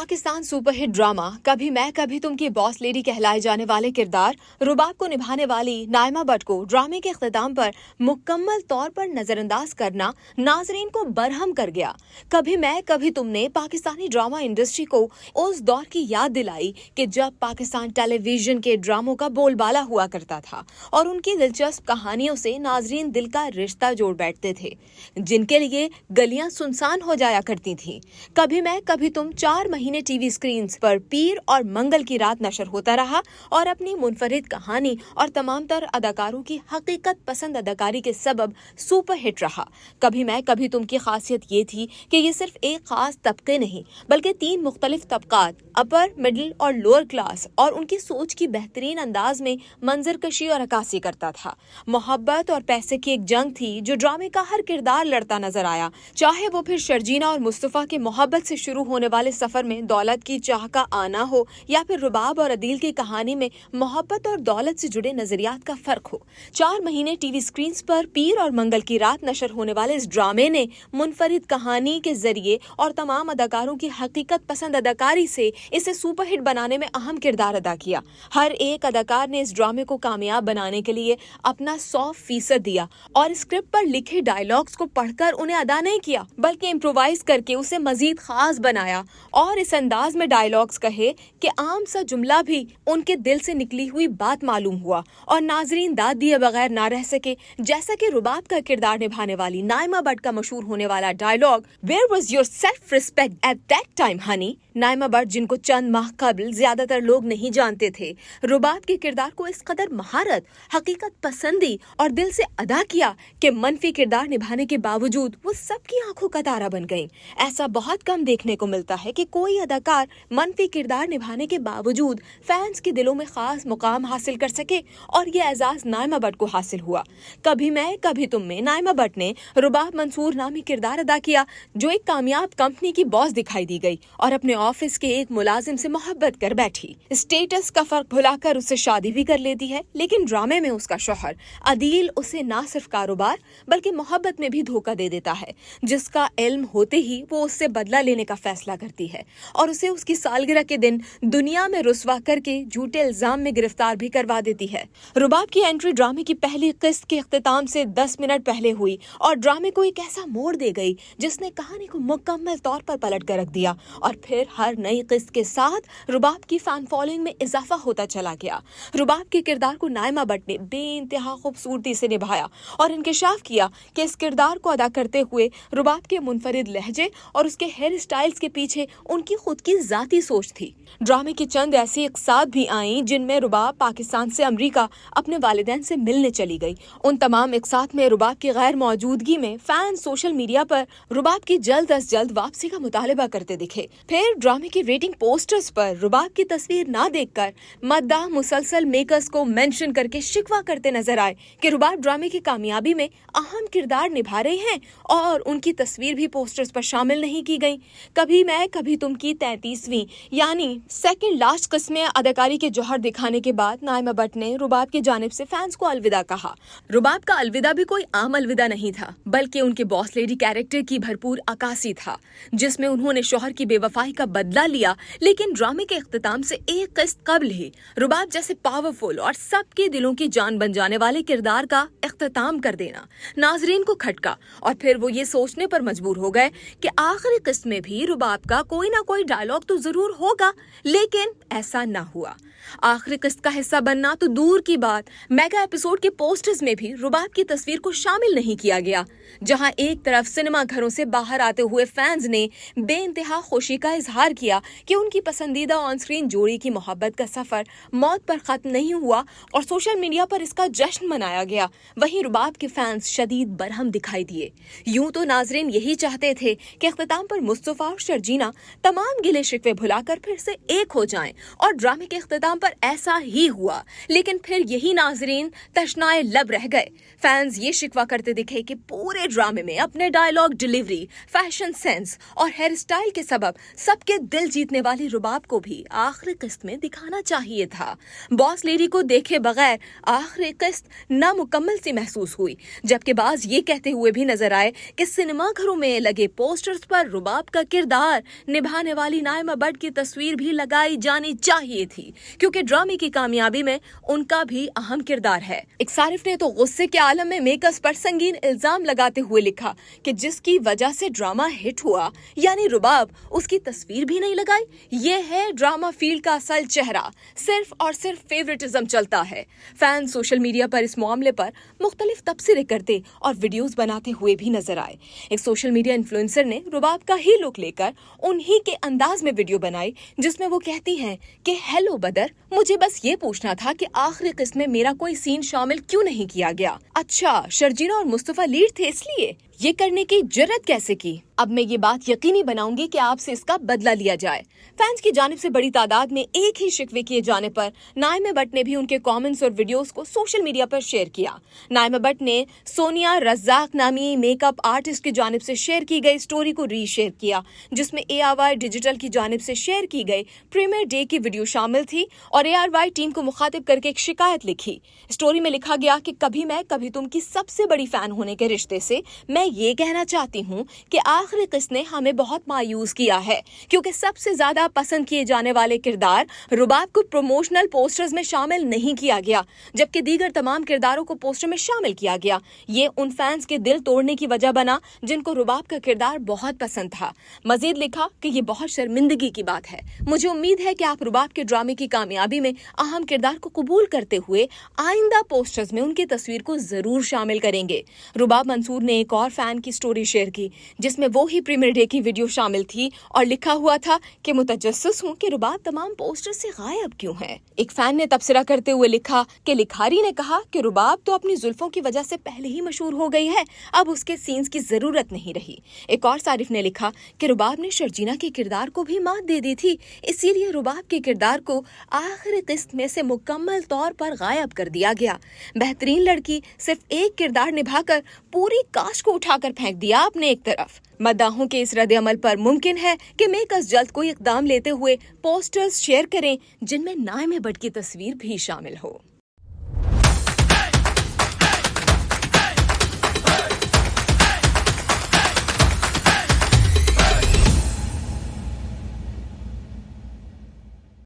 Pakistan superhit drama कभी मैं कभी तुम की बॉस लेडी कहलाए जाने वाले किरदार रुबाब को निभाने वाली नाइमा भट्ट को ड्रामे के इख्तिताम पर मुकम्मल तौर पर नजरअंदाज करना नाजरीन को बरहम कर गया। कभी मैं कभी तुमने पाकिस्तानी ड्रामा इंडस्ट्री को उस दौर की याद दिलाई कि जब पाकिस्तान टेलीविजन के ड्रामों का बोलबाला हुआ करता था और उनकी दिलचस्प कहानियों से नाजरीन दिल का रिश्ता जोड़ बैठते थे, जिनके लिए गलियां सुनसान हो जाया करती थीं। कभी मैं कभी तुम 4 महीने टीवी स्क्रीन पर पीर और मंगल की रात नशर होता रहा और अपनी मुनफरिद कहानी और तमाम तर अदाकारों की हकीकत पसंद अदाकारी के सबब सुपर हिट रहा। कभी मैं कभी तुम की खासियत ये थी कि ये सिर्फ एक खास तबके नहीं बल्कि 3 मुख्तलिफ तबकात, अपर, मिडिल और लोअर क्लास और उनकी सोच की बेहतरीन अंदाज में मंजरकशी और अक्कासी करता था। मोहब्बत और पैसे की एक जंग थी जो ड्रामे का हर किरदार लड़ता नजर आया, चाहे वो फिर शर्जीना और मुस्तफा के मोहब्बत से शुरू होने वाले सफर में दौलत की चाह का आना हो या फिर रुबाब और अदील की कहानी में मोहब्बत और दौलत से जुड़े नजरियात का फर्क हो। 4 महीने टीवी स्क्रीन पर पीर और मंगल की रात नशर होने वाले इस ड्रामे ने मुनफरिद कहानी के जरिए और तमाम अदाकारों की हकीकत पसंद अदाकारी से इसे सुपरहिट बनाने में अहम किरदार अदा किया। हर एक अदाकार ने इस ड्रामे को कामयाब बनाने के लिए अपना 100% दिया और स्क्रिप्ट पर लिखे डायलॉग्स को पढ़कर उन्हें अदा नहीं किया बल्कि इम्प्रोवाइज करके उसे मजीद खास बनाया और इस अंदाज में डायलॉग्स कहे कि आम सा जुमला भी उनके दिल से निकली हुई बात मालूम हुआ और नाजरीन दाद दिए बगैर ना रह सके। जैसा कि रुबाब का किरदार निभाने वाली नाइमा भट्ट का मशहूर होने वाला dialogue, where was yourself respect at that time honey. Naima Bhatt, जिनको चंद माह कबल ज्यादातर लोग नहीं जानते थे, रुबाब के किरदार को इस कदर महारत, हकीकत पसंदी और दिल से अदा किया कि मनफी किरदार निभाने के बावजूद वो सबकी आंखों का तारा बन गईं। ऐसा बहुत कम देखने को मिलता है कि कोई अदाकार मनफी किरदार निभाने के बावजूद फैंस के दिलों में खास मुकाम हासिल कर सके और ये एजाज नाइमा भट्ट को हासिल हुआ। कभी मैं कभी तुम में नाइमा भट्ट ने रुबाब मंसूर नामी किरदार अदा किया, जो एक कामयाब कंपनी की बॉस दिखाई दी गई और अपने ऑफिस के एक मुलाजिम से मोहब्बत कर बैठी। स्टेटस का फर्क भुलाकर उससे शादी भी कर लेती है, लेकिन ड्रामे में उसका शौहर अदील उसे ना सिर्फ कारोबार बल्कि मोहब्बत में भी धोखा दे देता है, जिसका इल्म होते ही वो उससे बदला लेने का फैसला करती है और उसे उसकी सालगिरह के दिन दुनिया में रुस्वा करके झूठे इल्जाम में गिरफ्तार भी करवा देती है। रुबाब की एंट्री ड्रामे की पहली किस्त के इख्तिताम से 10 मिनट पहले हुई और ड्रामे को एक ऐसा मोड़ दे गई जिसने कहानी को मुकम्मल तौर पर पलट कर रख दिया और फिर हर नई किस्त के साथ रुबाब की फैन फॉलोइंग में इजाफा होता चला गया। रुबाब के किरदार को नाइमा भट्ट ने बेइंतहा खूबसूरती से निभाया और इंकशाफ किया कि इस किरदार को अदा करते हुए रुबाब के मुनफरिद लहजे और उसके हेयर स्टाइल्स के पीछे उनकी खुद की जाती सोच थी। ड्रामे की चंद ऐसी इक़सात भी आईं जिनमें रुबाब पाकिस्तान से अमेरिका अपने वालिदैन से मिलने चली गई। उन तमाम इक़सात में रुबाब की गैर मौजूदगी में फैन सोशल मीडिया पर रुबाब की जल्द अज जल्द वापसी का मुतालबा करते दिखे। फिर ड्रामे की रेटिंग पोस्टर्स पर रुबाब की तस्वीर ना देखकर मद्दाह मुसलसल मेकर्स को मेंशन करके शिकवा करते नजर आए कि रुबाब ड्रामे की कामयाबी में अहम किरदार निभा रहे हैं और उनकी तस्वीर भी पोस्टर्स पर शामिल नहीं की गई। कभी मैं कभी तुम की 33वीं यानी सेकंड लास्ट किस्म में अदाकारी के जौहर दिखाने के बाद नाइमा भट्ट ने रुबाब की जानिब से फैंस को अलविदा कहा। रुबाब का अलविदा भी कोई आम अलविदा नहीं था बल्कि उनके बॉस लेडी कैरेक्टर की भरपूर अक्कासी था, जिसमें उन्होंने शौहर की बेवफाई का बदला लिया, लेकिन ड्रामे के इख्तिताम से एक किस्त कबल ही रुबाब जैसे पावरफुल और सबके दिलों की जान बन जाने वाले किरदार का इख्तिताम कर देना नाजरीन को खटका और फिर वो ये सोचने पर मजबूर हो गए कि आखिरी किस्त में भी रुबाब का कोई ना कोई डायलॉग तो जरूर होगा, लेकिन ऐसा ना हुआ। आखिरी किस्त का हिस्सा बनना तो दूर की बात, मेगा एपिसोड के पोस्टर्स में भी रुबाब की तस्वीर को शामिल नहीं किया गया। जहां एक तरफ सिनेमा घरों से बाहर आते हुए फैंस ने बेइंतहा खुशी का इजहार किया कि उनकी पसंदीदा ऑन स्क्रीन जोड़ी की मोहब्बत का सफर मौत पर खत्म नहीं हुआ और सोशल मीडिया पर इसका जश्न मनाया गया, वहीं रुबाब के फैंस शदीद बरहम दिखाई दिए। यूं तो नाजरीन यही चाहते थे कि इख्तिताम पर मुस्तफा और शर्जीना तमाम गिले शिकवे भुलाकर फिर से एक हो जाएं और ड्रामे के इख्तिताम इख्तिताम पर ऐसा ही हुआ, लेकिन फिर यही नाजरीन तशनाए लब रह गए। फैंस ये शिकवा करते दिखे कि पूरे ड्रामे में अपने डायलॉग डिलीवरी, फैशन सेंस और हेयर स्टाइल के सबब सबके दिल जीतने वाली रुबाब को भी आखिरी किस्त में दिखाना चाहिए था। बॉस लेडी को देखे बगैर आखिरी किस्त नामुकम्मल सी महसूस हुई, जबकि बाज ये कहते हुए भी नजर आए कि सिनेमा घरों में लगे पोस्टर्स पर रुबाब का किरदार निभाने वाली नाइमा बट की तस्वीर भी लगाई जानी चाहिए थी, क्योंकि ड्रामे की कामयाबी में उनका भी अहम किरदार है। एक सारिफ ने तो गुस्से के आलम में मेकर्स पर संगीन इल्जाम लगाते हुए लिखा कि जिसकी वजह से ड्रामा हिट हुआ यानी रुबाब, उसकी तस्वीर भी नहीं लगाई। ये है ड्रामा फील्ड का असल चेहरा, सिर्फ और सिर्फ फेवरेटिज्म चलता है। फैंस सोशल मीडिया पर इस मामले पर मुख्तलिफ तबसरे करते और वीडियोस बनाते हुए भी नजर आए। एक सोशल मीडिया इन्फ्लुएंसर ने रुबाब का ही लुक लेकर उन्हीं के अंदाज में वीडियो बनाई, जिसमें वो कहती हैं कि हेलो बदर, मुझे बस ये पूछना था कि आखिरी किस्त में मेरा कोई सीन शामिल क्यों नहीं किया गया। अच्छा, शर्जीना और मुस्तफा लीड थे इसलिए ये करने की जुर्रत कैसे की? अब मैं ये बात यकीनी बनाऊंगी कि आपसे इसका बदला लिया जाए। फैंस की जानिब से बड़ी तादाद में एक ही शिकवे किए जाने पर नाइमा बट ने भी उनके कमेंट्स और वीडियोस को सोशल मीडिया पर शेयर किया। नाइमा बट ने सोनिया रज़ाक नामी मेकअप आर्टिस्ट की जानिब से शेयर की गई स्टोरी को रीशेयर किया, जिसमें ARY डिजिटल की जानिब से शेयर की गई प्रीमियर डे की वीडियो शामिल थी और ARY टीम को मुखातिब करके एक शिकायत लिखी। स्टोरी में लिखा गया कि कभी मैं कभी तुम की सबसे बड़ी फैन होने के रिश्ते से मैं ये कहना चाहती हूँ कि आखिरी किस्त ने हमें बहुत मायूस किया है, क्योंकि सबसे ज्यादा पसंद किए जाने वाले किरदार रुबाब को प्रमोशनल पोस्टर्स में शामिल नहीं किया गया, जबकि दीगर तमाम किरदारों को पोस्टर में शामिल किया गया। ये उन फैंस के दिल तोड़ने की वजह बना जिनको रुबाब का किरदार बहुत पसंद था। मजीद लिखा कि ये बहुत शर्मिंदगी की बात है। मुझे उम्मीद है कि आप रुबाब के ड्रामे की कामयाबी में अहम किरदार को कबूल करते हुए आइंदा पोस्टर्स में उनकी तस्वीर को जरूर शामिल करेंगे। रुबाब मंसूर ने एक और फैन की स्टोरी शेयर की, जिसमें वो ही प्रीमियर डे की वीडियो शामिल थी और लिखा हुआ था कि मुतजस्सिस हूं कि रुबाब तमाम पोस्टर से गायब क्यों है। एक फैन ने तबसरा करते हुए लिखा कि लिखारी ने कहा कि रुबाब तो अपनी जुल्फों की वजह से पहले ही मशहूर हो गई है, अब उसके सीन्स की जरूरत नहीं रही। एक और सारिफ ने लिखा कि रुबाब ने शर्जीना के किरदार को भी मात दे दी थी, इसीलिए रुबाब के किरदार को आखिरी किस्त में से मुकम्मल तौर पर गायब कर दिया गया। बेहतरीन लड़की सिर्फ एक किरदार निभाकर पूरी कास्ट को उठाकर फेंक दिया अपने एक तरफ। मद्दाहों के इस रद्द अमल पर मुमकिन है कि मेकर्स जल्द कोई इकदाम लेते हुए पोस्टर्स शेयर करें जिनमें नाइमा बट की तस्वीर भी शामिल हो।